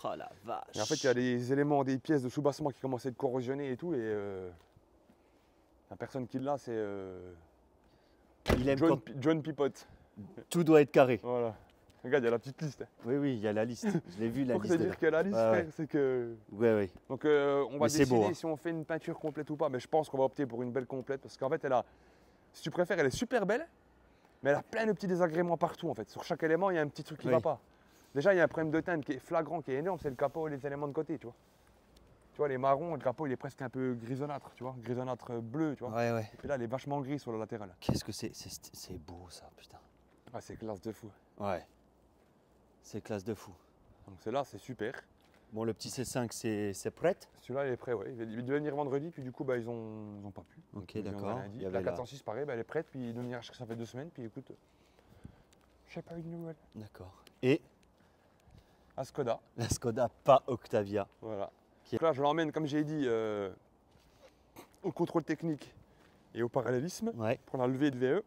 Oh la vache. Et en fait, il y a des éléments, des pièces de soubassement qui commencent à être corrosionnées et tout. Et la personne qui l'a, c'est Il aime quand John Pipote. tout doit être carré. Voilà. Regarde, il y a la petite liste. Oui, oui, il y a la liste. Je l'ai vu la Pour liste. te dire là. que la liste, Ouais, frère, ouais. c'est que. Ouais, ouais. Donc on va Mais c'est décider beau, hein. si on fait une peinture complète ou pas. Mais je pense qu'on va opter pour une belle complète parce qu'en fait, elle a, si tu préfères, elle est super belle, mais elle a plein de petits désagréments partout en fait. Sur chaque élément, il y a un petit truc qui ne Oui. va pas. Déjà, il y a un problème de teinte qui est flagrant, qui est énorme, c'est le capot et les éléments de côté, tu vois. Tu vois, les marrons, le capot, il est presque un peu grisonnâtre, tu vois, grisonnâtre bleu, tu vois. Ouais, ouais. Et puis là, il est vachement gris sur le latéral. Qu'est-ce que c'est? C'est beau ça, putain. Ah, c'est classe de fou. Ouais. C'est classe de fou. Donc celle-là, c'est super. Bon, le petit C5, c'est prêt? Celui-là, il est prêt, ouais. Il devait venir vendredi, puis du coup, bah, ils ont pas pu. Ok, Donc, il viendra d'accord. lundi. Il y La avait la- 406, pareil, bah, elle est prête, puis il doit venir chercher, ça fait 2 semaines, puis écoute, je sais pas une nouvelle. D'accord. Et À Skoda, la Skoda, pas Octavia. voilà. Qui est- Donc là, je l'emmène, comme j'ai dit, au contrôle technique et au parallélisme, Ouais. pour la levée de VE.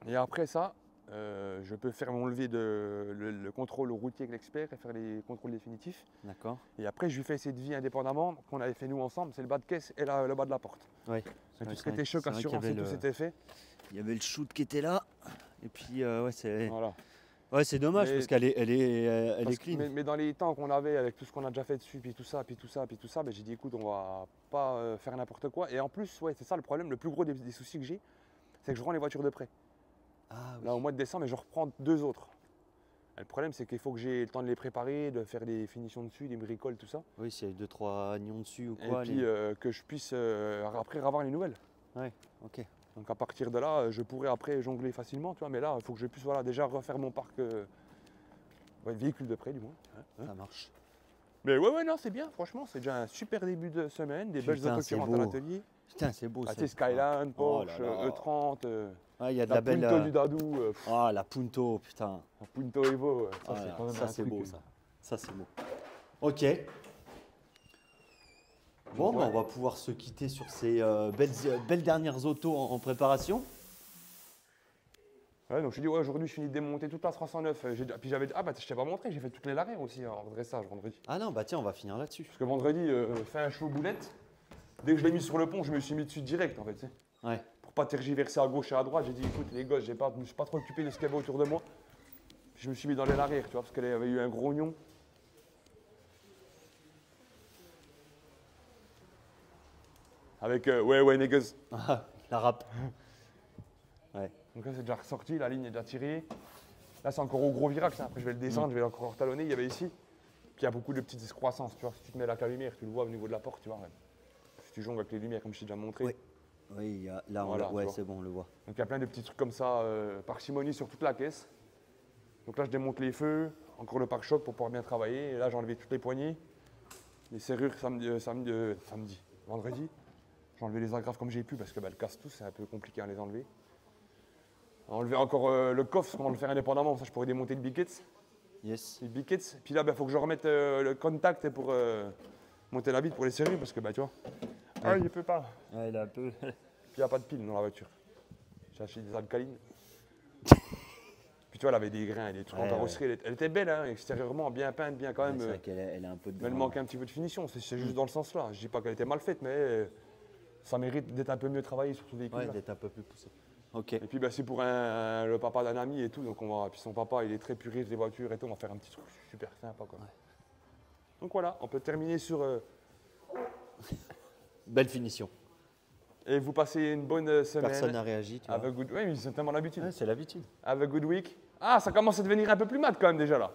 Et après ça, je peux faire mon levé le contrôle routier avec l'expert et faire les contrôles définitifs. D'accord. Et après, je lui fais cette vie indépendamment qu'on avait fait nous ensemble, c'est le bas de caisse et le bas de la porte. Ouais. Et tout Ouais, ce qui était c'est choc, vrai qu'il y assurance avait et tout, le- c'était fait. Il y avait le shoot qui était là. Et puis, ouais, c'est Voilà. ouais, c'est dommage Mais- parce qu'elle est Parce que- clean. mais dans les temps qu'on avait, avec tout ce qu'on a déjà fait dessus, puis tout ça, puis tout ça, puis tout ça, ben, j'ai dit écoute, on va pas faire n'importe quoi. Et en plus, ouais, c'est ça le problème, le plus gros des soucis que j'ai, c'est que je rends les voitures de prêt. Ah oui. Là, au mois de décembre, et je reprends 2 autres. Et le problème, c'est qu'il faut que j'ai le temps de les préparer, de faire des finitions dessus, des bricoles, tout ça. Oui, s'il y a 2-3 agnons dessus ou Et quoi. puis que je puisse après avoir les nouvelles. Ouais, ok. Donc à partir de là, je pourrais après jongler facilement, tu vois. Mais là, il faut que je puisse voilà, déjà refaire mon parc véhicule de prêt, du moins. Ça marche. Mais ouais, non, c'est bien, franchement, c'est déjà un super début de semaine, des belles Putain, autos qui c'est rentrent à beau. l'atelier. Putain, c'est beau Ah, ça. tu sais, Skyline, Oh Porsche, là là. E30, Ah, il y a de la la belle. Punto du Dadou, Ah, la Punto, putain. la Punto Evo, ça Ah, c'est là, quand même ça un c'est truc, beau ça. Ça c'est beau. Ok. Bon, Ouais. bah, on va pouvoir se quitter sur ces belles dernières autos en préparation. Ouais, donc je dis, ouais, aujourd'hui je finis de démonter toute la 309. Puis j'avais, ah bah je t'ai pas montré, j'ai fait toutes les larrières aussi en redressage vendredi. Ah non, bah tiens, on va finir là-dessus. Parce que vendredi, fait un show boulette. Dès que je l'ai mis sur le pont, je me suis mis dessus direct en fait, tu sais. Ouais. Pour pas tergiverser à gauche et à droite, j'ai dit écoute les gosses, je me suis pas trop occupé de ce qu'il y avait autour de moi. Je me suis mis dans les larrières, tu vois, parce qu'elle avait eu un gros gnon. Avec ouais niggas. Ah, la rap. Ouais. Donc là c'est déjà ressorti, la ligne est déjà tirée. Là c'est encore au gros virage, ça. Après je vais le descendre, je vais encore talonner, il y avait ici. Puis il y a beaucoup de petites excroissances, tu vois, si tu te mets avec la lumière, tu le vois au niveau de la porte, tu vois. Ouais. Si tu jongles avec les lumières comme je t'ai déjà montré. Oui. Oui, il y a, là, Voilà, ouais, tu vois. c'est bon, on le voit. Donc il y a plein de petits trucs comme ça, parcimonie sur toute la caisse. Donc là je démonte les feux, encore le pare-choc pour pouvoir bien travailler. Et là j'ai enlevé toutes les poignées, les serrures vendredi. J'ai enlevé les agrafes comme j'ai pu parce que elles cassent tous, c'est un peu compliqué à les enlever. Enlever encore le coffre, parce qu'on va le faire indépendamment, ça je pourrais démonter le biquette. Yes. Les biquettes. Puis là il faut que je remette le contact pour monter la vitre pour les serrures parce que bah tu vois. Ah il peut pas. Ouais, il a un peu. Puis il n'y a pas de pile dans la voiture. J'ai acheté des alcalines. Puis tu vois, elle avait des grains et des trucs en Ouais, carrosserie. Elle était belle, hein, extérieurement, bien peinte, bien quand Ouais, même. c'est vrai qu'elle elle a un peu de. Mais elle manquait un petit peu de finition, c'est juste dans le sens là. Je dis pas qu'elle était mal faite, mais ça mérite d'être un peu mieux travaillé sur ce véhicule. Ouais, d'être un peu plus poussé. Ok. Et puis bah, c'est pour le papa d'un ami et tout, donc on va. Puis son papa, il est très puriste des voitures et tout, on va faire un petit truc super sympa quoi. Ouais. Donc voilà, on peut terminer sur Belle finition. Et vous passez une bonne semaine. Personne n'a réagi, tu vois. Avec good... Oui, ils ont tellement l'habitude. Ouais, c'est l'habitude. Avec Good Week. Ah, ça commence à devenir un peu plus mat quand même déjà là.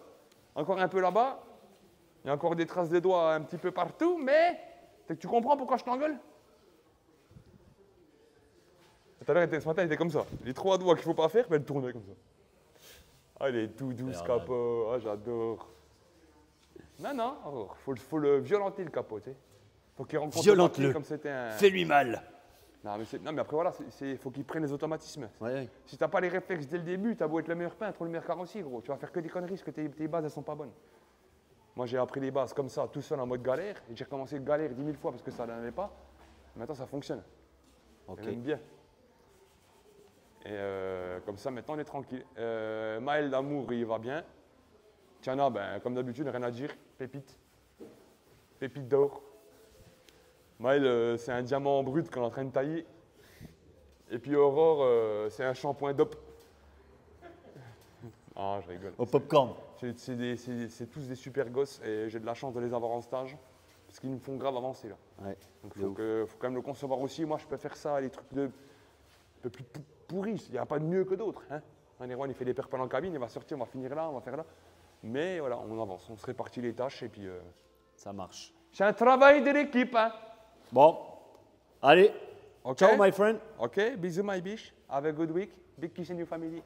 Encore un peu là-bas. Il y a encore des traces de doigts un petit peu partout, mais tu comprends pourquoi je t'engueule? Tout à l'heure, ce matin, il était comme ça. Les 3 doigts qu'il ne faut pas faire, mais elle tournait comme ça. Ah, il est tout doux ce capot. Ah, j'adore. Non, faut le violenter le capot, tu sais. Faut qu'il rencontre Violente-le. comme c'était un... Fais-lui mal. Non, mais après, voilà, il faut qu'il prenne les automatismes. Ouais. Si t'as pas les réflexes dès le début, t'as beau être le meilleur peintre ou le meilleur carrossier, gros. Tu vas faire que des conneries parce que tes bases, elles sont pas bonnes. Moi, j'ai appris les bases comme ça, tout seul en mode galère. Et j'ai recommencé de galère 10 000 fois parce que ça n'allait pas. Maintenant, ça fonctionne. Ok. J'aime bien. Et comme ça, maintenant, on est tranquille. Maël d'amour, il va bien. Tiana, ben, comme d'habitude, rien à dire. Pépite. Pépite d'or. Maël, c'est un diamant brut qu'on est en train de tailler. Et puis Aurore, c'est un shampoing d'op. Ah, je rigole. Au popcorn. C'est tous des super gosses et j'ai de la chance de les avoir en stage. Parce qu'ils nous font grave avancer là. Ouais. Donc il faut quand même le concevoir aussi. Moi, je peux faire ça, les trucs un peu plus pourris. Il n'y a pas de mieux que d'autres. Hein. Erwan, il fait des perpales en cabine, il va sortir, on va finir là, on va faire là. Mais voilà, on avance, on se répartit les tâches et puis... Ça marche. C'est un travail de l'équipe. Hein. Bon. Allez. Ok. Ciao, my friend. Ok, bisous, my biche. Have a good week. Big kiss in your family.